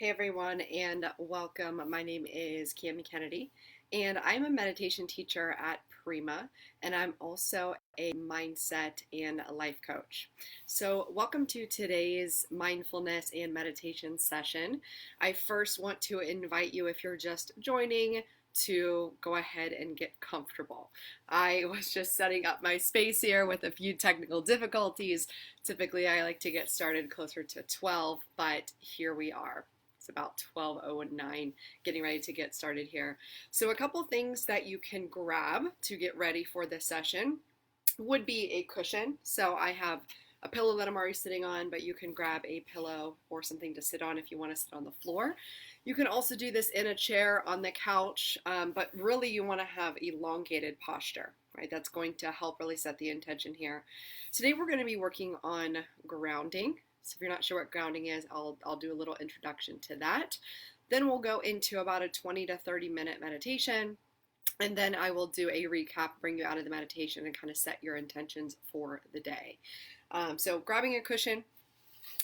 Hey everyone, and welcome. My name is Camy Kennedy, and I'm a meditation teacher at Prima, and I'm also a mindset and a life coach. So, welcome to today's mindfulness and meditation session. I first want to invite you, if you're just joining, to go ahead and get comfortable. I was just setting up my space here with a few technical difficulties. Typically, I like to get started closer to 12, but here we are. It's about 12:09, getting ready to get started here. So a couple things that you can grab to get ready for this session would be a cushion. So I have a pillow that I'm already sitting on, but you can grab a pillow or something to sit on if you want to sit on the floor. You can also do this in a chair, on the couch, but really you want to have elongated posture, right? That's going to help really set the intention here. Today we're going to be working on grounding. So if you're not sure what grounding is, I'll do a little introduction to that. Then we'll go into about a 20 to 30 minute meditation. And then I will do a recap, bring you out of the meditation, and kind of set your intentions for the day. So grabbing a cushion.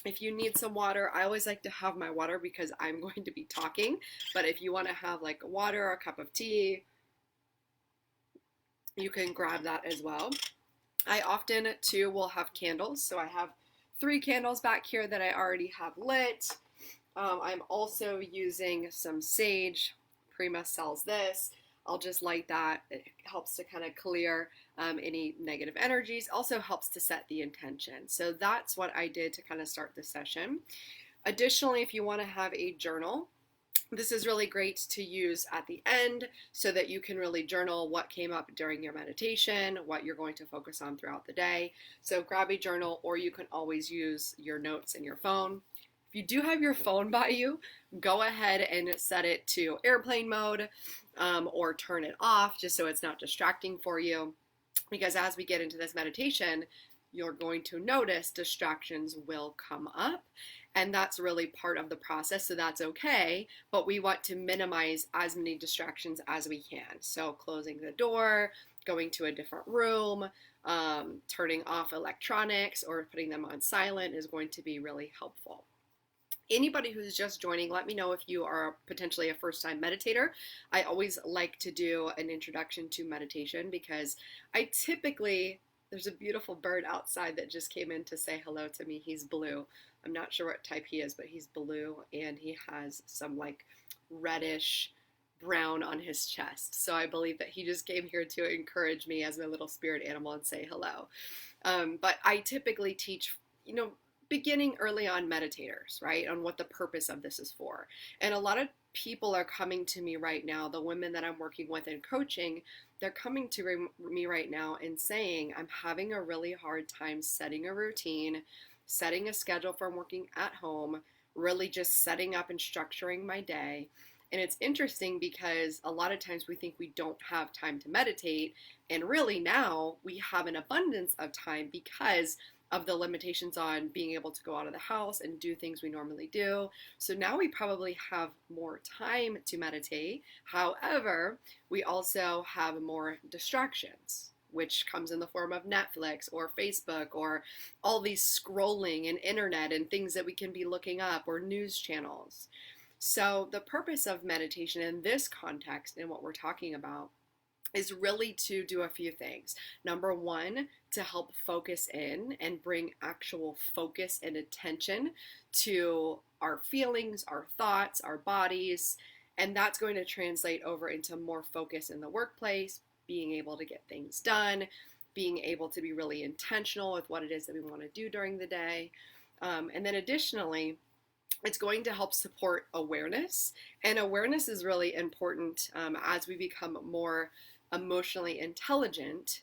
If you need some water, I always like to have my water because I'm going to be talking. But if you want to have like water, a cup of tea, you can grab that as well. I often too will have candles. So I have 3 candles back here that I already have lit. I'm also using some sage. Prima sells this. I'll just light that. It helps to kind of clear any negative energies. Also helps to set the intention. So that's what I did to kind of start the session. Additionally, if you want to have a journal, this is really great to use at the end so that you can really journal what came up during your meditation, what you're going to focus on throughout the day. So grab a journal, or you can always use your notes in your phone. If you do have your phone by you, go ahead and set it to airplane mode or turn it off just so it's not distracting for you. Because as we get into this meditation, you're going to notice distractions will come up. And that's really part of the process, so that's okay. But we want to minimize as many distractions as we can. So closing the door, going to a different room, turning off electronics or putting them on silent is going to be really helpful. Anybody who's just joining, let me know if you are potentially a first-time meditator. I always like to do an introduction to meditation because there's a beautiful bird outside that just came in to say hello to me. He's blue. I'm not sure what type he is, but he's blue and he has some like reddish brown on his chest. So I believe that he just came here to encourage me as my little spirit animal and say hello. But I typically teach, beginning early on meditators, right, on what the purpose of this is for. And a lot of people are coming to me right now, the women that I'm working with in coaching, they're coming to me right now and saying, I'm having a really hard time setting a routine, setting a schedule for working at home, really just setting up and structuring my day. And it's interesting because a lot of times we think we don't have time to meditate, and really now we have an abundance of time because of the limitations on being able to go out of the house and do things we normally do. So now we probably have more time to meditate. However, we also have more distractions, which comes in the form of Netflix or Facebook or all these scrolling and internet and things that we can be looking up, or news channels. So the purpose of meditation in this context and what we're talking about is really to do a few things. Number one, to help focus in and bring actual focus and attention to our feelings, our thoughts, our bodies, and that's going to translate over into more focus in the workplace, being able to get things done, being able to be really intentional with what it is that we want to do during the day. And then additionally, it's going to help support awareness. And awareness is really important as we become more emotionally intelligent.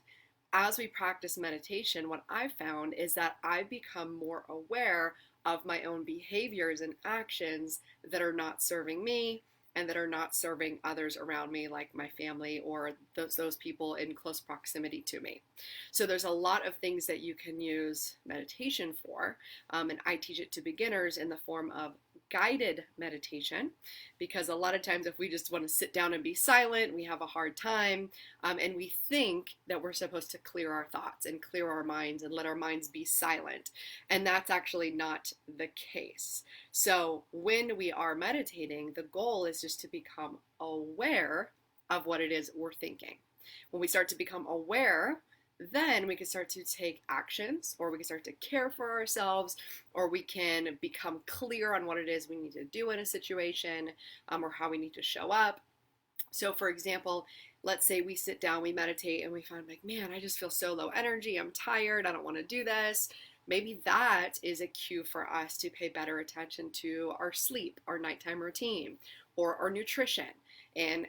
As we practice meditation, what I've found is that I become more aware of my own behaviors and actions that are not serving me and that are not serving others around me, like my family or those people in close proximity to me. So there's a lot of things that you can use meditation for, and I teach it to beginners in the form of guided meditation, because a lot of times if we just want to sit down and be silent, we have a hard time, and we think that we're supposed to clear our thoughts and clear our minds and let our minds be silent. And that's actually not the case. So when we are meditating, the goal is just to become aware of what it is we're thinking. When we start to become aware, then we can start to take actions, or we can start to care for ourselves, or we can become clear on what it is we need to do in a situation, or how we need to show up. So for example, let's say we sit down, we meditate, and we find like, man, I just feel so low energy, I'm tired, I don't want to do this. Maybe that is a cue for us to pay better attention to our sleep, our nighttime routine, or our nutrition, and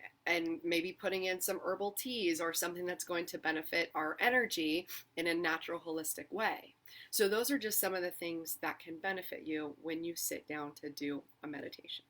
maybe putting in some herbal teas or something that's going to benefit our energy in a natural, holistic way. So those are just some of the things that can benefit you when you sit down to do a meditation.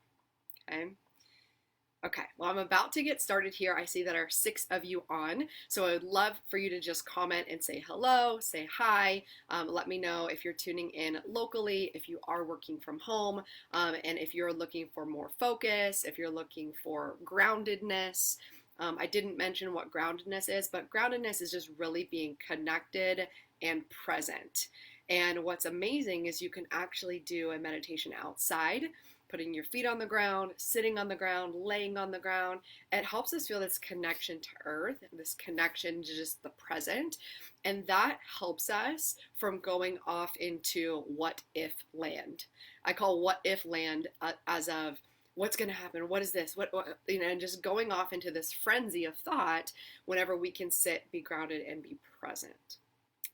Okay, well, I'm about to get started here. I see that there are 6 of you on, so I would love for you to just comment and say hello, say hi. Let me know if you're tuning in locally, if you are working from home, and if you're looking for more focus, if you're looking for groundedness. I didn't mention what groundedness is, but groundedness is just really being connected and present. And what's amazing is you can actually do a meditation outside, putting your feet on the ground, sitting on the ground, laying on the ground. It helps us feel this connection to earth, this connection to just the present. And that helps us from going off into what if land. I call what if land as of what's going to happen? What is this? What, and just going off into this frenzy of thought whenever we can sit, be grounded, and be present.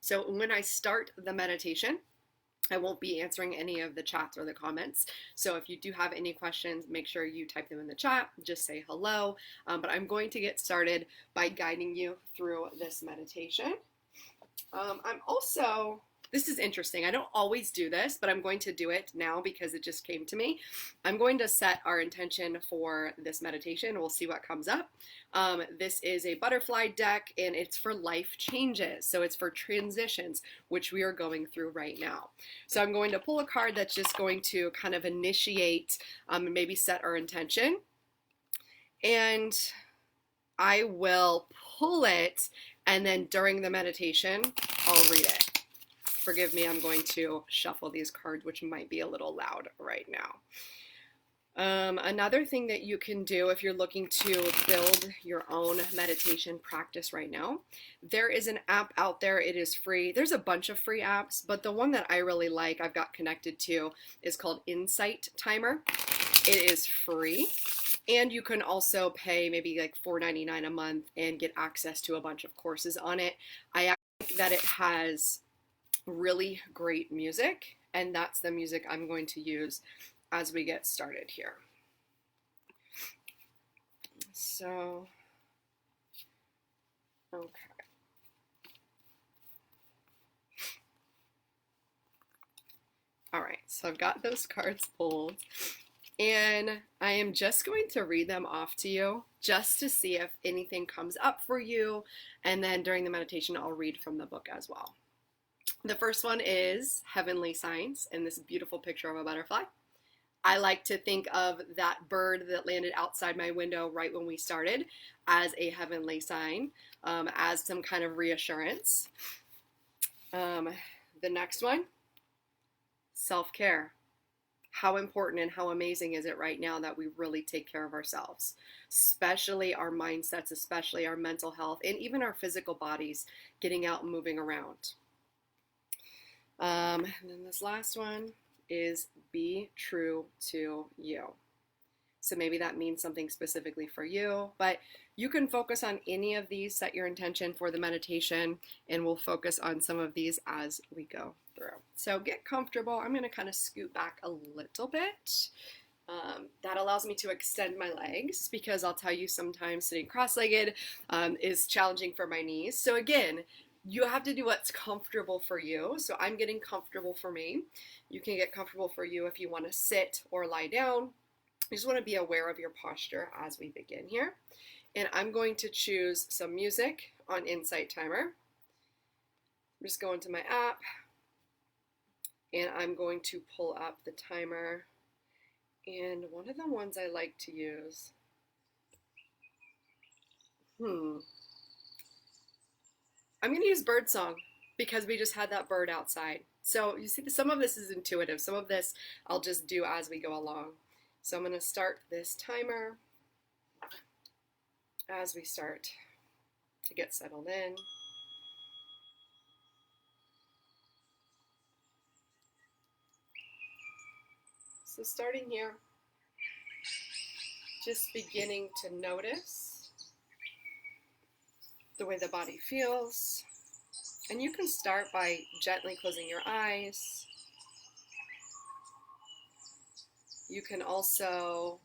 So when I start the meditation, I won't be answering any of the chats or the comments. So if you do have any questions, make sure you type them in the chat. Just say hello. But I'm going to get started by guiding you through this meditation. This is interesting. I don't always do this, but I'm going to do it now because it just came to me. I'm going to set our intention for this meditation. We'll see what comes up. This is a butterfly deck, and it's for life changes. So it's for transitions, which we are going through right now. So I'm going to pull a card that's just going to kind of initiate and maybe set our intention. And I will pull it, and then during the meditation, I'll read it. Forgive me, I'm going to shuffle these cards, which might be a little loud right now. Another thing that you can do if you're looking to build your own meditation practice right now, there is an app out there. It is free. There's a bunch of free apps, but the one that I really like, I've got connected to, is called Insight Timer. It is free. And you can also pay maybe like $4.99 a month and get access to a bunch of courses on it. I like that it has really great music, and that's the music I'm going to use as we get started here. So, okay. All right, so I've got those cards pulled, and I am just going to read them off to you just to see if anything comes up for you, and then during the meditation I'll read from the book as well. The first one is Heavenly Signs, and this beautiful picture of a butterfly. I like to think of that bird that landed outside my window right when we started as a heavenly sign, as some kind of reassurance. The next one, self-care. How important and how amazing is it right now that we really take care of ourselves, especially our mindsets, especially our mental health, and even our physical bodies, getting out and moving around. And then this last one is be true to you. So maybe that means something specifically for you, but you can focus on any of these, set your intention for the meditation, and we'll focus on some of these as we go through. So get comfortable. I'm going to kind of scoot back a little bit. That allows me to extend my legs, because I'll tell you sometimes sitting cross-legged is challenging for my knees. So again, you have to do what's comfortable for you. So I'm getting comfortable for me. You can get comfortable for you if you want to sit or lie down. You just want to be aware of your posture as we begin here. And I'm going to choose some music on Insight Timer. I'm just going to my app, and I'm going to pull up the timer. And one of the ones I like to use, I'm going to use birdsong because we just had that bird outside. So you see, some of this is intuitive. Some of this I'll just do as we go along. So I'm going to start this timer as we start to get settled in. So starting here, just beginning to notice the way the body feels. And you can start by gently closing your eyes. You can also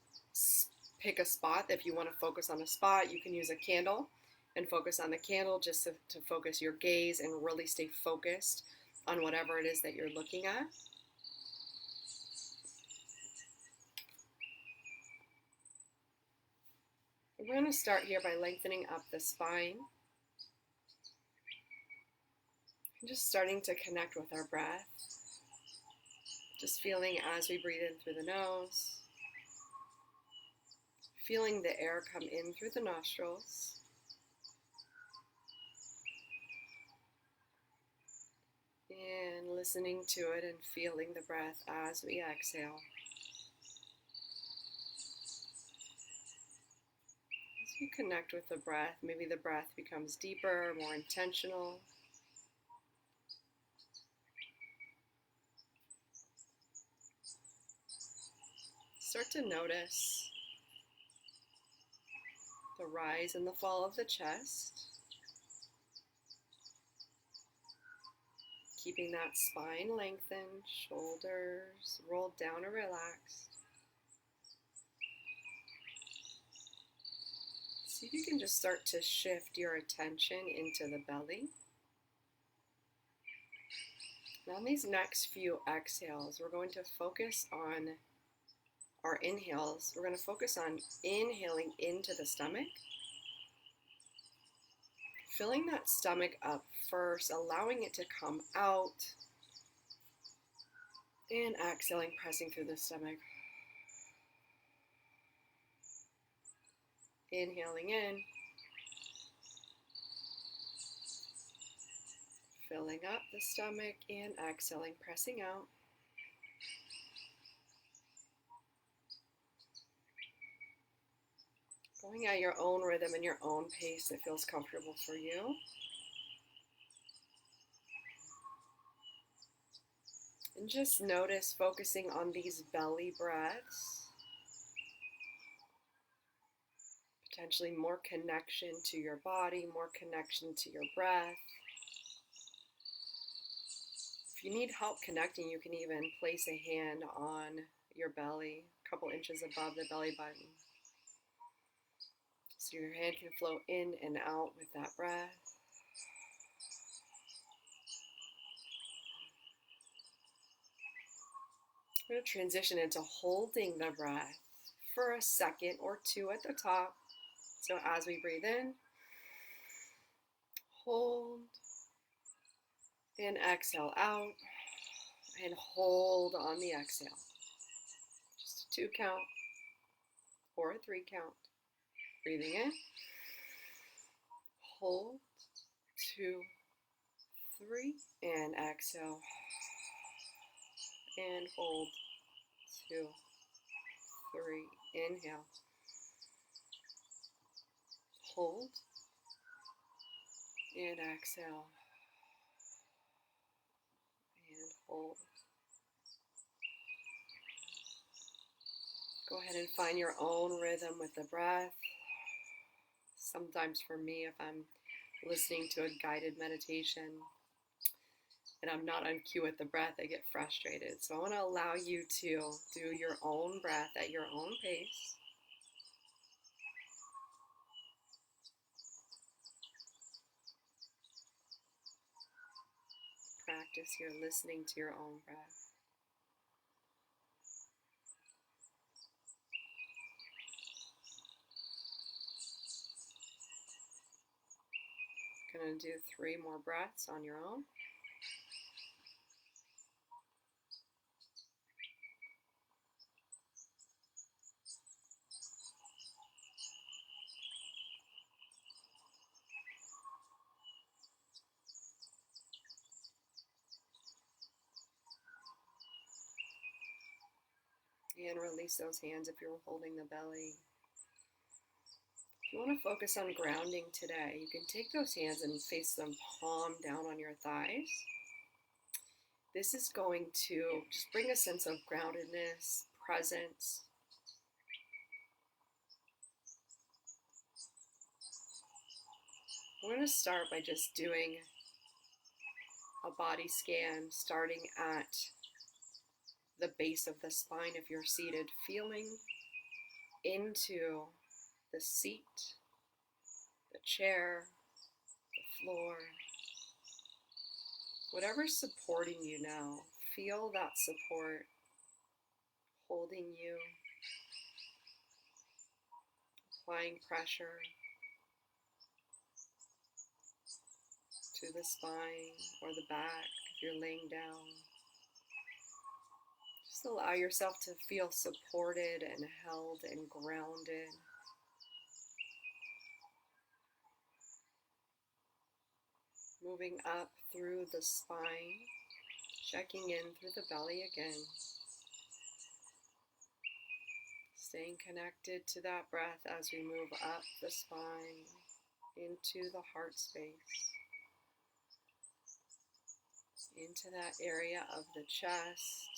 pick a spot. If you want to focus on a spot, you can use a candle and focus on the candle just to focus your gaze and really stay focused on whatever it is that you're looking at. We're going to start here by lengthening up the spine. And just starting to connect with our breath. Just feeling as we breathe in through the nose. Feeling the air come in through the nostrils. And listening to it and feeling the breath as we exhale. As you connect with the breath, maybe the breath becomes deeper, more intentional. Start to notice the rise and the fall of the chest. Keeping that spine lengthened, shoulders rolled down and relaxed. See if you can just start to shift your attention into the belly. Now on these next few exhales, we're going to focus on our inhales. We're going to focus on inhaling into the stomach. Filling that stomach up first, allowing it to come out. And exhaling, pressing through the stomach. Inhaling in. Filling up the stomach and exhaling, pressing out. Going at your own rhythm and your own pace that feels comfortable for you. And just notice focusing on these belly breaths. Potentially more connection to your body, more connection to your breath. If you need help connecting, you can even place a hand on your belly, a couple inches above the belly button. So your hand can flow in and out with that breath. We're going to transition into holding the breath for a second or two at the top. So as we breathe in, hold, and exhale out, and hold on the exhale. Just a 2 count or a 3 count. Breathing in, hold, 2, 3, and exhale, and hold, 2, 3, inhale, hold, and exhale, and hold. Go ahead and find your own rhythm with the breath. Sometimes for me, if I'm listening to a guided meditation and I'm not on cue with the breath, I get frustrated. So I want to allow you to do your own breath at your own pace. Practice your listening to your own breath. Going to do 3 more breaths on your own. And release those hands if you're holding the belly. If you want to focus on grounding today, you can take those hands and face them palm down on your thighs. This is going to just bring a sense of groundedness, presence. We're going to start by just doing a body scan, starting at the base of the spine if you're seated, feeling into the seat, the chair, the floor, whatever's supporting you now. Feel that support holding you, applying pressure to the spine or the back if you're laying down. Just allow yourself to feel supported and held and grounded. Moving up through the spine, checking in through the belly again. Staying connected to that breath as we move up the spine into the heart space, into that area of the chest.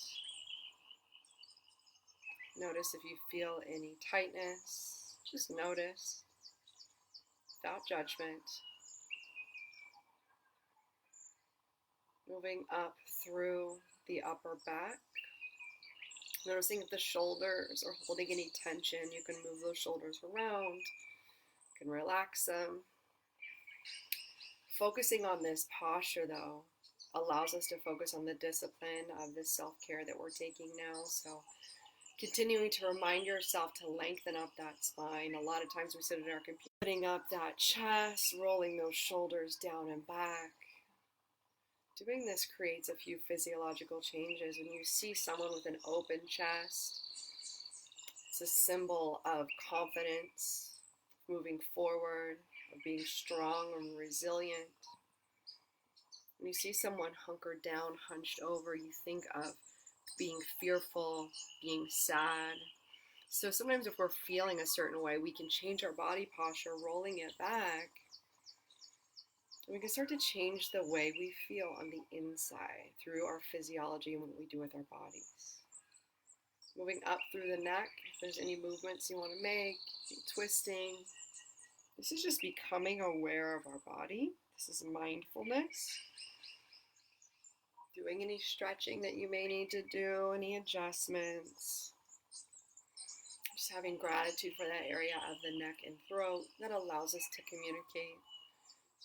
Notice if you feel any tightness, just notice without judgment. Moving up through the upper back. Noticing if the shoulders are holding any tension, you can move those shoulders around. You can relax them. Focusing on this posture, though, allows us to focus on the discipline of the self-care that we're taking now. So continuing to remind yourself to lengthen up that spine. A lot of times we sit at our computer, putting up that chest, rolling those shoulders down and back. Doing this creates a few physiological changes. When you see someone with an open chest, it's a symbol of confidence, moving forward, of being strong and resilient. When you see someone hunkered down, hunched over, you think of being fearful, being sad. So sometimes if we're feeling a certain way, we can change our body posture, rolling it back. We can start to change the way we feel on the inside through our physiology and what we do with our bodies. Moving up through the neck, if there's any movements you want to make, twisting. This is just becoming aware of our body. This is mindfulness. Doing any stretching that you may need to do, any adjustments. Just having gratitude for that area of the neck and throat that allows us to communicate.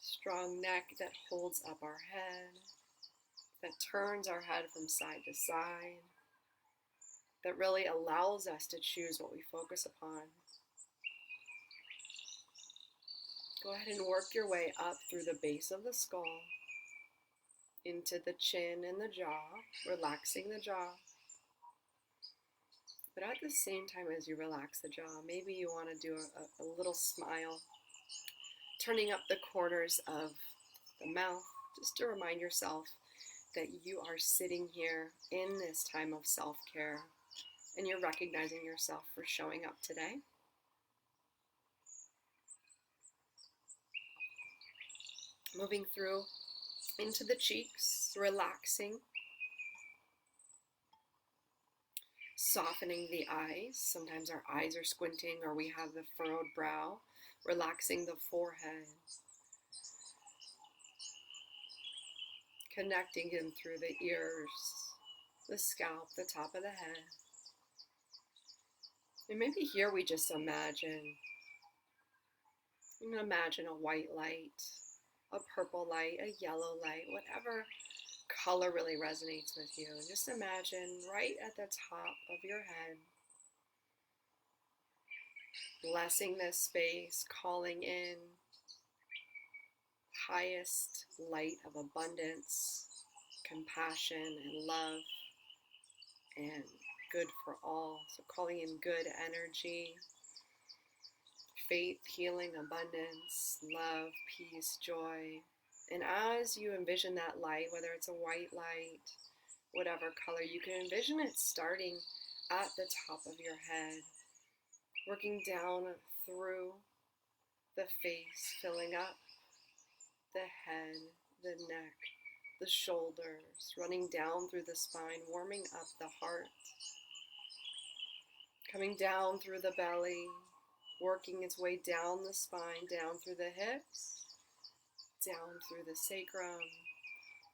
Strong neck that holds up our head, that turns our head from side to side, that really allows us to choose what we focus upon. Go ahead and work your way up through the base of the skull, into the chin and the jaw, relaxing the jaw. But at the same time as you relax the jaw, maybe you want to do a little smile, turning up the corners of the mouth, just to remind yourself that you are sitting here in this time of self-care and you're recognizing yourself for showing up today. Moving through into the cheeks, relaxing. Softening the eyes. Sometimes our eyes are squinting or we have the furrowed brow. Relaxing the forehead. Connecting in through the ears, the scalp, the top of the head. And maybe here we just imagine a white light, a purple light, a yellow light, whatever color really resonates with you. And just imagine right at the top of your head, blessing this space, calling in highest light of abundance, compassion and love, and good for all. So calling in good energy, faith, healing, abundance, love, peace, joy. And as you envision that light, whether it's a white light, whatever color, you can envision it starting at the top of your head, working down through the face, filling up the head, the neck, the shoulders, running down through the spine, warming up the heart, coming down through the belly, working its way down the spine, down through the hips, down through the sacrum,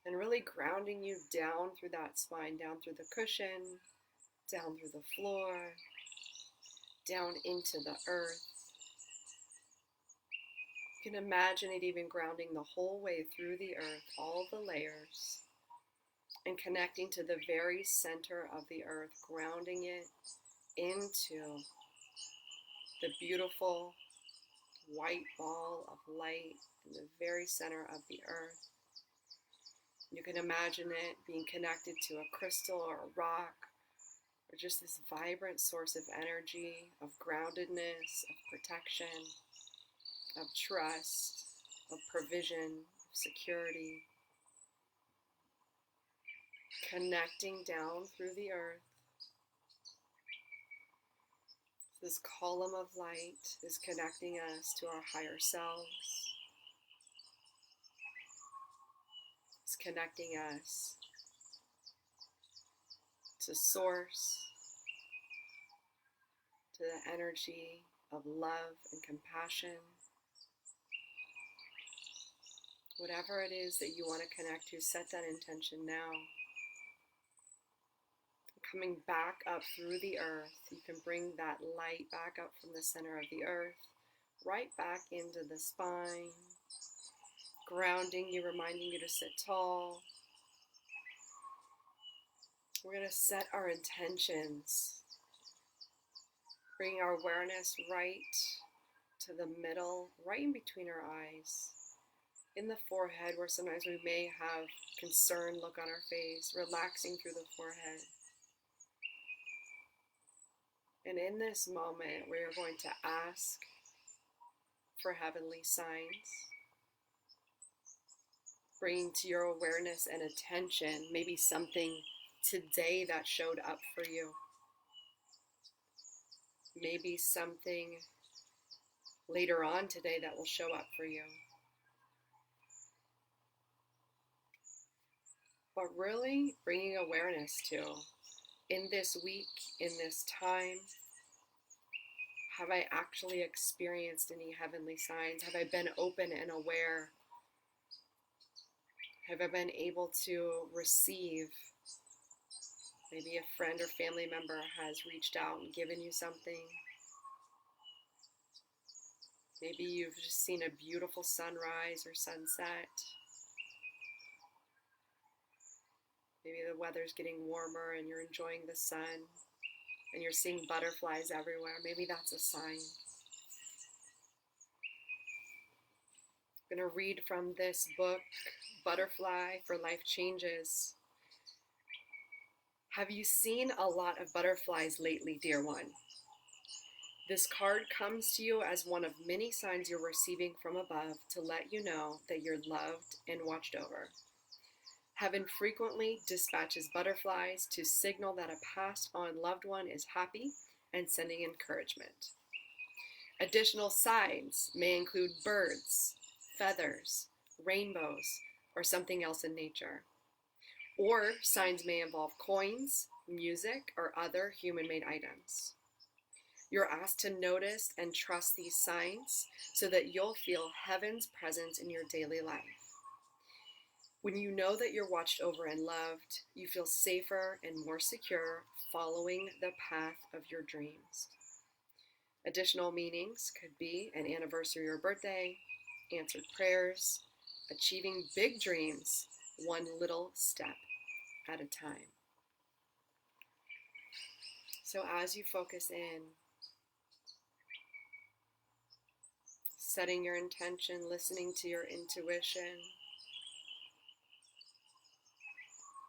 and really grounding you down through that spine, down through the cushion, down through the floor, down into the earth. You can imagine it even grounding the whole way through the earth, all the layers, and connecting to the very center of the earth, grounding it into the beautiful white ball of light in the very center of the earth. You can imagine it being connected to a crystal or a rock, or just this vibrant source of energy, of groundedness, of protection, of trust, of provision, of security. Connecting down through the earth. This column of light is connecting us to our higher selves. It's connecting us to source, to the energy of love and compassion. Whatever it is that you want to connect to, set that intention now. Coming back up through the earth, you can bring that light back up from the center of the earth, right back into the spine, grounding you, reminding you to sit tall. We're going to set our intentions, bringing our awareness right to the middle, right in between our eyes, in the forehead, where sometimes we may have concerned look on our face, relaxing through the forehead. And in this moment, we are going to ask for heavenly signs, bringing to your awareness and attention maybe something today that showed up for you. Maybe something later on today that will show up for you. But really bringing awareness to, in this week, in this time, have I actually experienced any heavenly signs? Have I been open and aware? Have I been able to receive? Maybe a friend or family member has reached out and given you something. Maybe you've just seen a beautiful sunrise or sunset. Maybe the weather's getting warmer and you're enjoying the sun and you're seeing butterflies everywhere. Maybe that's a sign. I'm going to read from this book, Butterfly for Life Changes. Have you seen a lot of butterflies lately, dear one? This card comes to you as one of many signs you're receiving from above to let you know that you're loved and watched over. Heaven frequently dispatches butterflies to signal that a passed on loved one is happy and sending encouragement. Additional signs may include birds, feathers, rainbows, or something else in nature. Or signs may involve coins, music, or other human-made items. You're asked to notice and trust these signs so that you'll feel heaven's presence in your daily life. When you know that you're watched over and loved, you feel safer and more secure following the path of your dreams. Additional meanings could be an anniversary or birthday, answered prayers, achieving big dreams, one little step at a time. So as you focus in, setting your intention, listening to your intuition,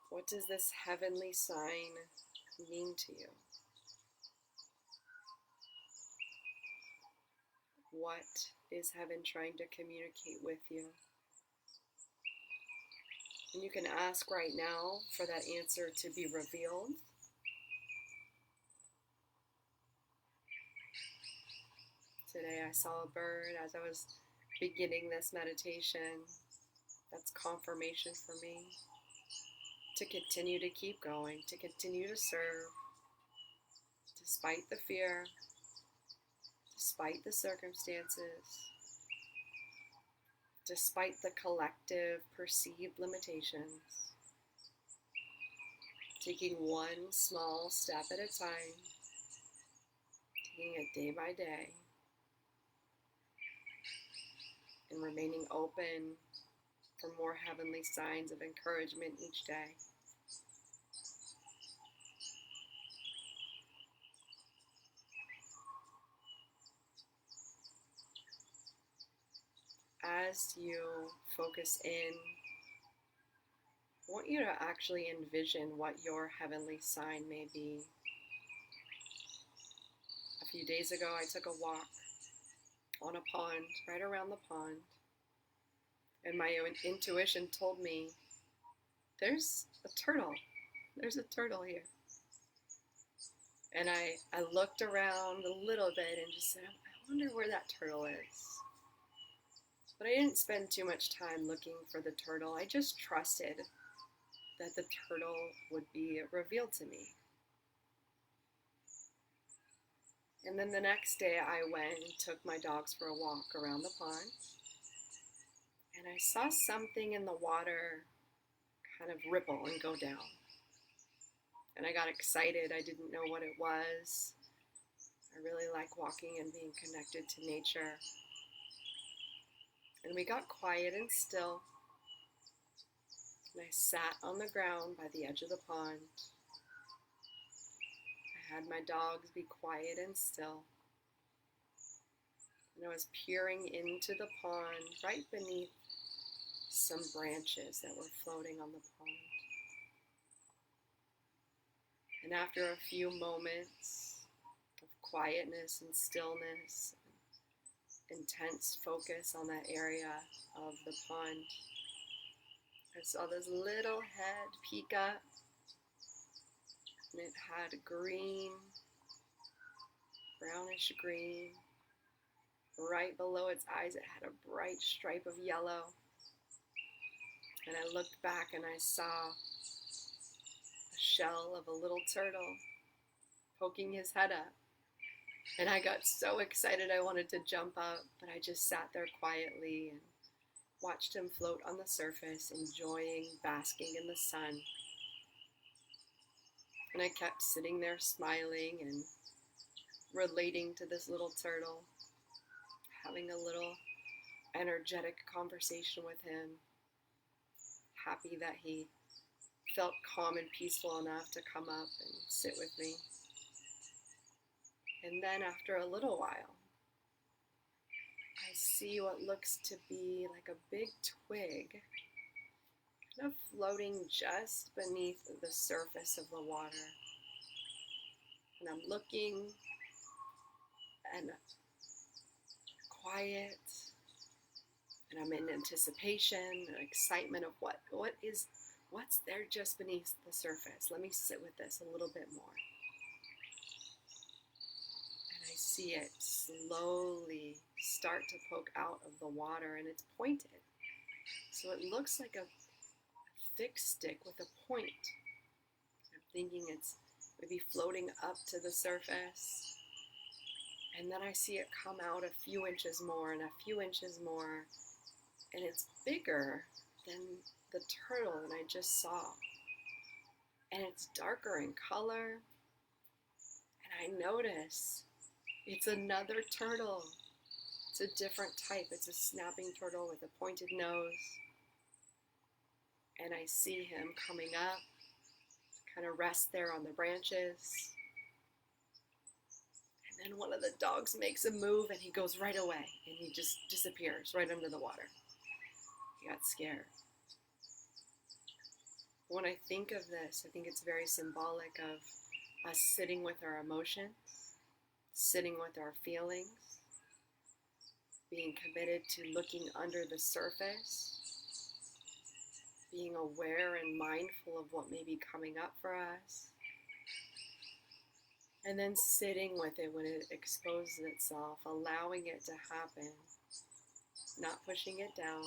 what does this heavenly sign mean to you? What is heaven trying to communicate with you? And you can ask right now for that answer to be revealed. Today I saw a bird as I was beginning this meditation. That's confirmation for me to continue to keep going, to continue to serve, despite the fear, despite the circumstances, despite the collective perceived limitations. Taking one small step at a time, taking it day by day, and remaining open for more heavenly signs of encouragement each day. As you focus in, I want you to actually envision what your heavenly sign may be. A few days ago, I took a walk on a pond, right around the pond, and my own intuition told me, there's a turtle. There's a turtle here. And I looked around a little bit and just said, I wonder where that turtle is. But I didn't spend too much time looking for the turtle. I just trusted that the turtle would be revealed to me. And then the next day I went and took my dogs for a walk around the pond. And I saw something in the water kind of ripple and go down. And I got excited. I didn't know what it was. I really like walking and being connected to nature. And we got quiet and still. And I sat on the ground by the edge of the pond. I had my dogs be quiet and still. And I was peering into the pond right beneath some branches that were floating on the pond. And after a few moments of quietness and stillness, and intense focus on that area of the pond, I saw this little head peek up, and it had green, brownish green. Right below its eyes, it had a bright stripe of yellow. And I looked back and I saw a shell of a little turtle poking his head up. And I got so excited I wanted to jump up, but I just sat there quietly and watched him float on the surface, enjoying basking in the sun. And I kept sitting there smiling and relating to this little turtle, having a little energetic conversation with him, happy that he felt calm and peaceful enough to come up and sit with me. And then after a little while, I see what looks to be like a big twig kind of floating just beneath the surface of the water. And I'm looking and quiet, and I'm in anticipation and excitement of what's there just beneath the surface. Let me sit with this a little bit more. And I see it slowly start to poke out of the water, and it's pointed. So it looks like a thick stick with a point. I'm thinking it's maybe floating up to the surface. And then I see it come out a few inches more and a few inches more. And it's bigger than the turtle that I just saw. And it's darker in color. And I notice it's another turtle. It's a different type. It's a snapping turtle with a pointed nose. And I see him coming up, kind of rest there on the branches. And then one of the dogs makes a move and he goes right away. And he just disappears right under the water. He got scared. When I think of this, I think it's very symbolic of us sitting with our emotions, sitting with our feelings, being committed to looking under the surface, being aware and mindful of what may be coming up for us, And then sitting with it when it exposes itself, allowing it to happen, not pushing it down,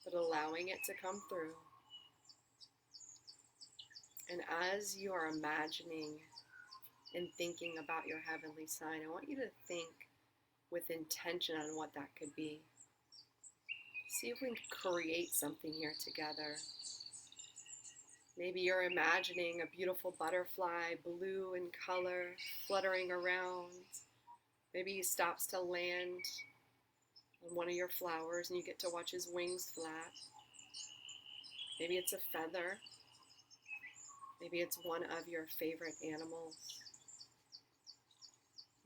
but allowing it to come through. And as you are imagining and thinking about your heavenly sign, I want you to think with intention on what that could be. See if we can create something here together. Maybe you're imagining a beautiful butterfly, blue in color, fluttering around. Maybe he stops to land on one of your flowers and you get to watch his wings flap. Maybe it's a feather. Maybe it's one of your favorite animals.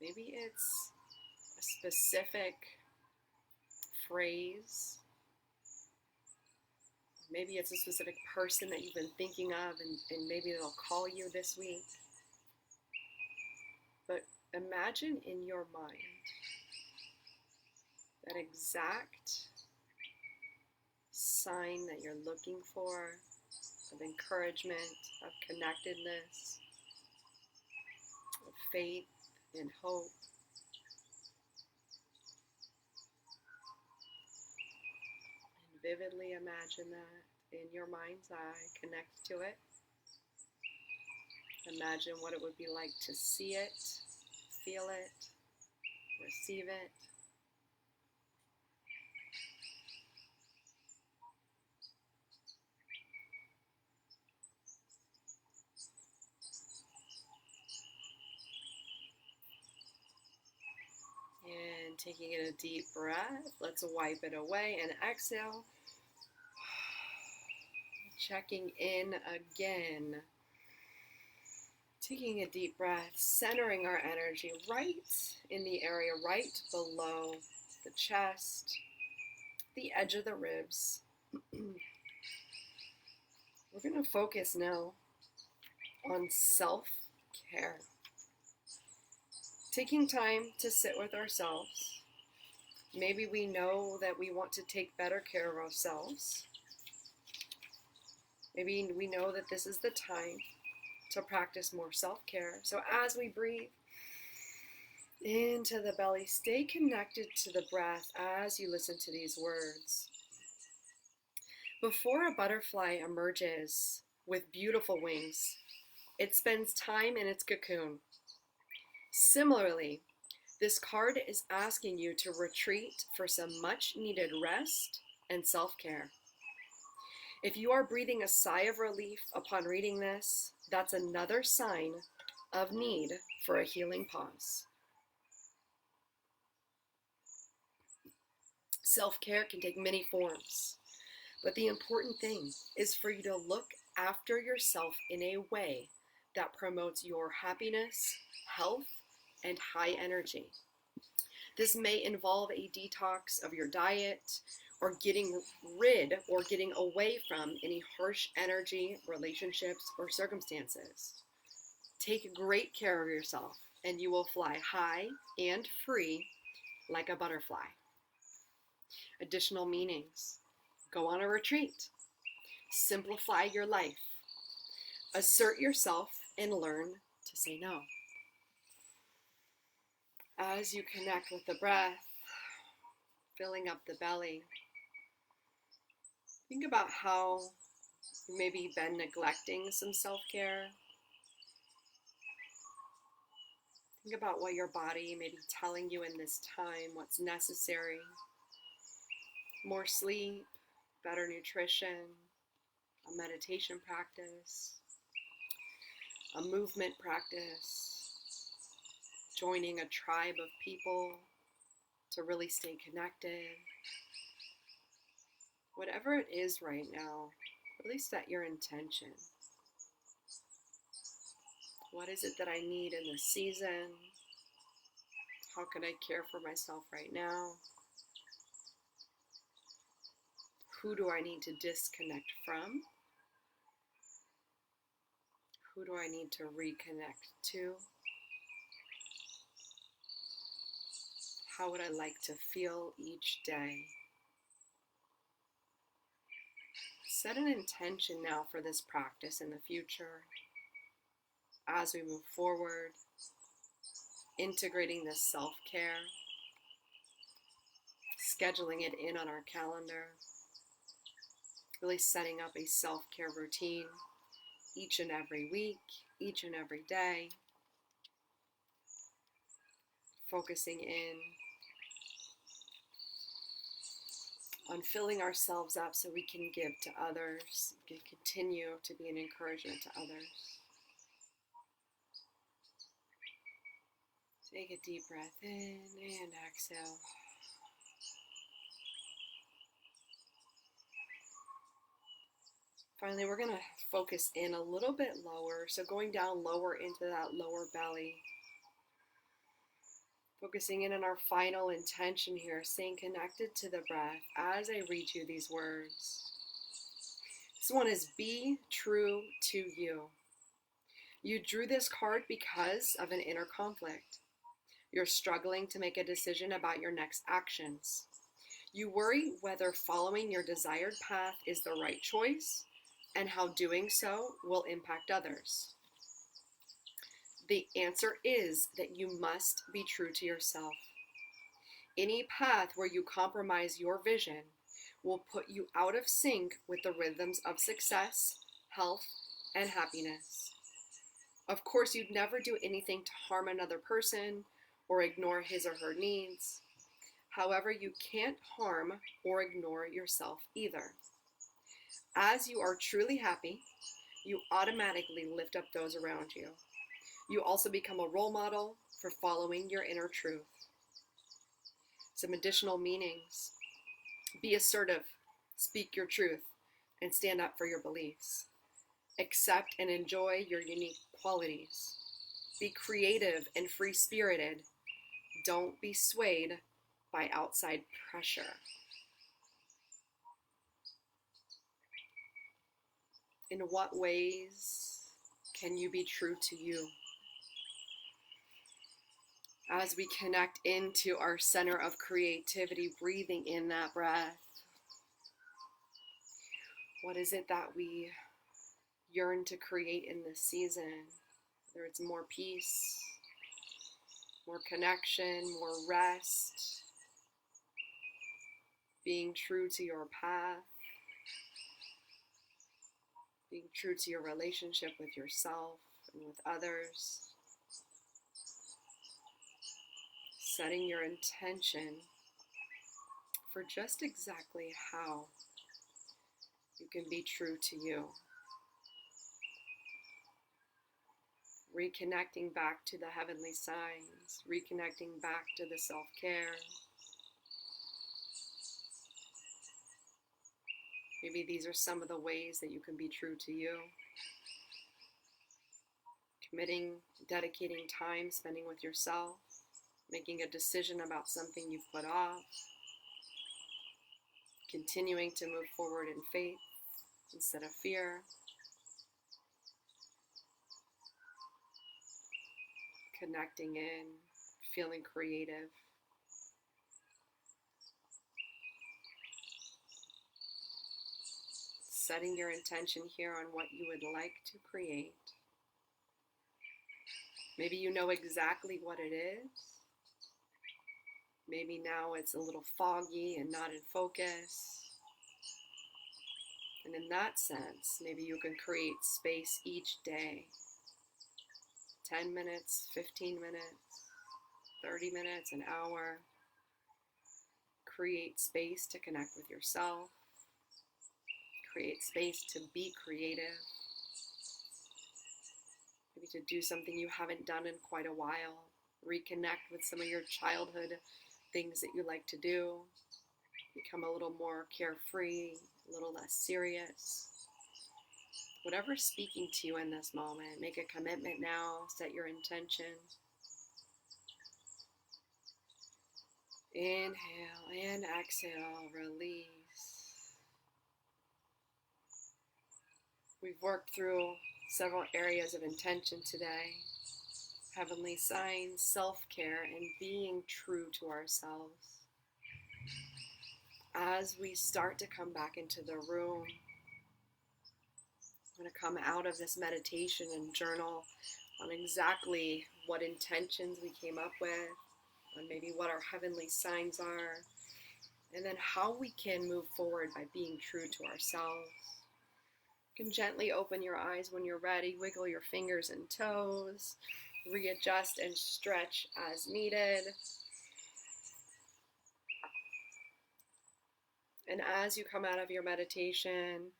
Maybe it's a specific phrase. Maybe it's a specific person that you've been thinking of and maybe they'll call you this week. But imagine in your mind that exact sign that you're looking for, of encouragement, of connectedness, of faith and hope. And vividly imagine that in your mind's eye, connect to it. Imagine what it would be like to see it, feel it, receive it. And taking in a deep breath, let's wipe it away and exhale. Checking in again. Taking a deep breath, centering our energy right in the area right below the chest, the edge of the ribs. We're going to focus now on self-care. Taking time to sit with ourselves. Maybe we know that we want to take better care of ourselves. Maybe we know that this is the time to practice more self-care. So as we breathe into the belly, stay connected to the breath as you listen to these words. Before a butterfly emerges with beautiful wings, it spends time in its cocoon. Similarly, this card is asking you to retreat for some much-needed rest and self-care. If you are breathing a sigh of relief upon reading this, that's another sign of need for a healing pause. Self-care can take many forms, but the important thing is for you to look after yourself in a way that promotes your happiness, health, and high energy. This may involve a detox of your diet, or getting rid or getting away from any harsh energy, relationships, or circumstances. Take great care of yourself, and you will fly high and free like a butterfly. Additional meanings. Go on a retreat. Simplify your life. Assert yourself and learn to say no. As you connect with the breath, filling up the belly, think about how you maybe been neglecting some self-care. Think about what your body may be telling you in this time, what's necessary. More sleep, better nutrition, a meditation practice, a movement practice, joining a tribe of people to really stay connected. Whatever it is right now, really set your intention. What is it that I need in this season? How can I care for myself right now? Who do I need to disconnect from? Who do I need to reconnect to? How would I like to feel each day? Set an intention now for this practice in the future. as we move forward, integrating this self-care, scheduling it in on our calendar, really setting up a self-care routine each and every week, each and every day, focusing in on filling ourselves up so we can give to others, can continue to be an encouragement to others. Take a deep breath in and exhale. Finally, we're going to focus in a little bit lower, so going down lower into that lower belly. Focusing in on our final intention here, staying connected to the breath as I read you these words. This one is be true to you. You drew this card because of an inner conflict. You're struggling to make a decision about your next actions. You worry whether following your desired path is the right choice and how doing so will impact others. The answer is that you must be true to yourself. Any path where you compromise your vision will put you out of sync with the rhythms of success, health, and happiness. Of course, you'd never do anything to harm another person or ignore his or her needs. However, you can't harm or ignore yourself either. As you are truly happy, you automatically lift up those around you. You also become a role model for following your inner truth. Some additional meanings. Be assertive, speak your truth, and stand up for your beliefs. Accept and enjoy your unique qualities. Be creative and free-spirited. Don't be swayed by outside pressure. In what ways can you be true to you? As we connect into our center of creativity, breathing in that breath, what is it that we yearn to create in this season? Whether it's more peace, more connection, more rest, being true to your path, being true to your relationship with yourself and with others, setting your intention for just exactly how you can be true to you. Reconnecting back to the heavenly signs, reconnecting back to the self-care. Maybe these are some of the ways that you can be true to you. Committing, dedicating time, spending with yourself, making a decision about something you've put off, continuing to move forward in faith instead of fear. Connecting in, feeling creative. Setting your intention here on what you would like to create. Maybe you know exactly what it is. Maybe now it's a little foggy and not in focus. And in that sense, maybe you can create space each day. 10 minutes, 15 minutes, 30 minutes, an hour. Create space to connect with yourself. Create space to be creative. Maybe to do something you haven't done in quite a while. Reconnect with some of your childhood things that you like to do. Become a little more carefree, a little less serious. Whatever's speaking to you in this moment, make a commitment now, set your intention. Inhale and exhale, release. We've worked through several areas of intention today. Heavenly signs, self-care, and being true to ourselves. As we start to come back into the room, I'm going to come out of this meditation and journal on exactly what intentions we came up with, on maybe what our heavenly signs are, and then how we can move forward by being true to ourselves. You can gently open your eyes when you're ready, wiggle your fingers and toes, readjust and stretch as needed. And as you come out of your meditation,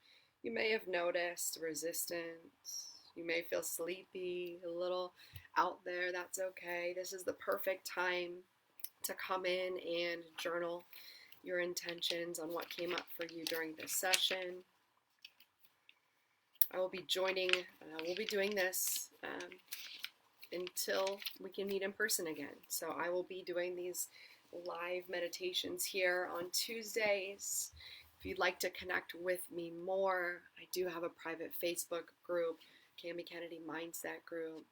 you may have noticed resistance. You may feel sleepy, a little out there. That's okay. This is the perfect time to come in and journal your intentions on what came up for you during this session. I will be we'll be doing this until we can meet in person again. So I will be doing these live meditations here on Tuesdays. If you'd like to connect with me more, I do have a private Facebook group, Camy Kennedy Mindset Group.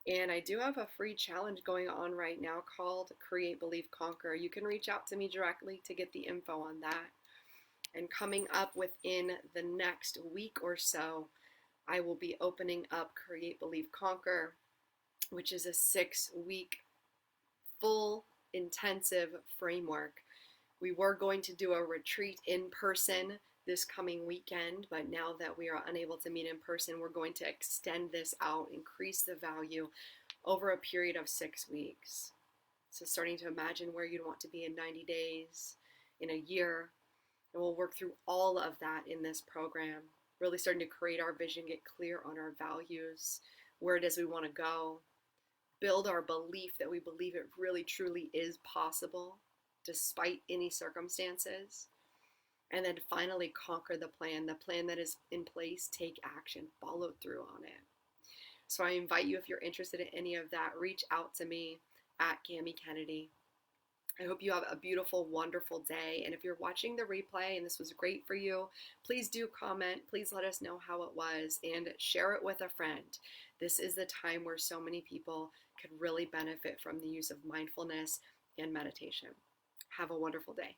And I do have a free challenge going on right now called Create, Believe, Conquer. You can reach out to me directly to get the info on that. And coming up within the next week or so, I will be opening up Create, Believe, Conquer, which is a 6-week full intensive framework. We were going to do a retreat in person this coming weekend, but now that we are unable to meet in person, we're going to extend this out, increase the value over a period of 6 weeks. So starting to imagine where you'd want to be in 90 days, in a year, and we'll work through all of that in this program, really starting to create our vision, get clear on our values, where it is we want to go, build our belief that we believe it really truly is possible despite any circumstances, and then finally conquer the plan that is in place, take action, follow through on it. So I invite you, if you're interested in any of that, reach out to me at Camy Kennedy. I hope you have a beautiful, wonderful day. And if you're watching the replay and this was great for you, please do comment. Please let us know how it was and share it with a friend. This is the time where so many people could really benefit from the use of mindfulness and meditation. Have a wonderful day.